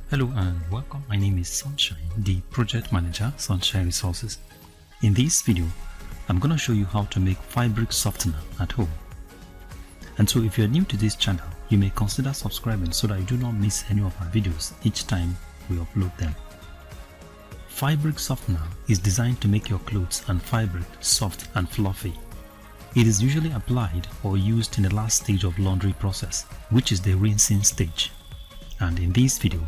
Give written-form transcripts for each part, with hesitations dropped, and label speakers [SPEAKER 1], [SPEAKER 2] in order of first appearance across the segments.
[SPEAKER 1] Hello and welcome. My name is Sunshine, the project manager, Sunshine Resources. In this video, I'm going to show you how to make fabric softener at home. And so if you're new to this channel, you may consider subscribing so that you do not miss any of our videos each time we upload them. Fabric softener is designed to make your clothes and fabric soft and fluffy. It is usually applied or used in the last stage of laundry process, which is the rinsing stage. And in this video,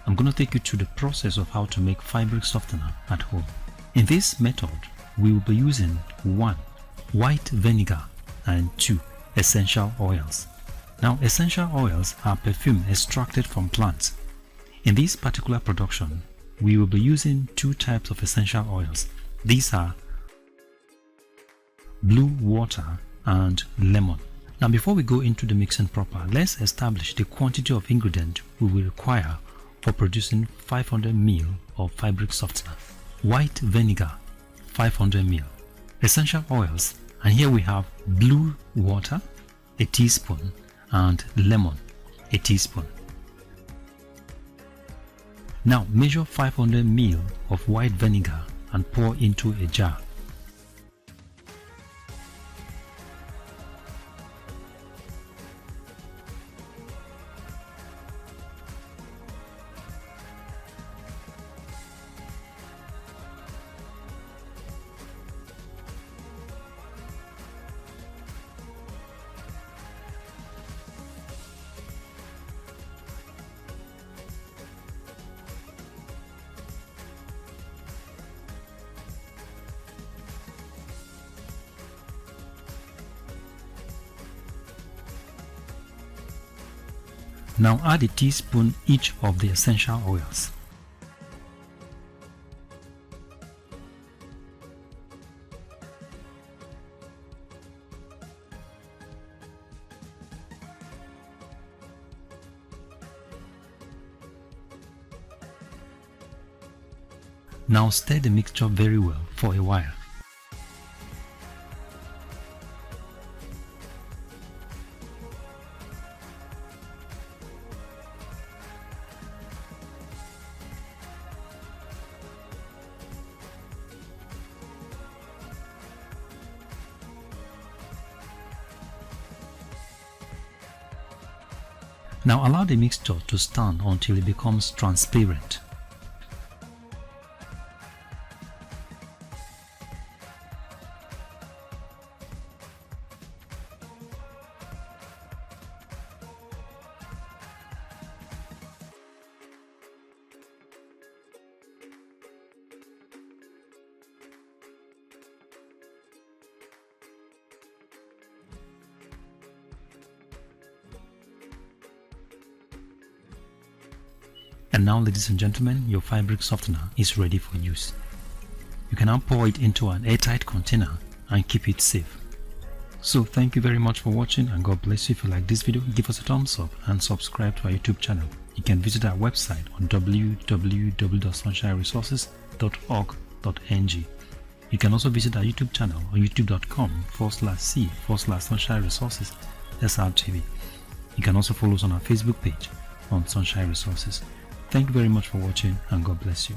[SPEAKER 1] I'm going to take you through the process of how to make fabric softener at home. In this method, we will be using 1. White vinegar and 2. Essential oils. Now, essential oils are perfume extracted from plants. In this particular production, we will be using 2 types of essential oils. These are blue water and lemon. Now, before we go into the mixing proper, let's establish the quantity of ingredient we will require for producing 500 ml of fabric softener. White vinegar 500 ml, essential oils, and here we have blue water a teaspoon and lemon a teaspoon. Now measure 500 ml of white vinegar and pour into a jar. Now add a teaspoon each of the essential oils. Now stir the mixture very well for a while. Now allow the mixture to stand until it becomes transparent. And now, ladies and gentlemen, your fabric softener is ready for use. You can now pour it into an airtight container and keep it safe. So thank you very much for watching, and God bless you. If you like this video, give us a thumbs up and subscribe to our YouTube channel. You can visit our website on www.sunshineresources.org.ng. You can also visit our YouTube channel on youtube.com/c/Sunshine Resources SRTV. You can also follow us on our Facebook page on Sunshine Resources. Thank you very much for watching, and God bless you.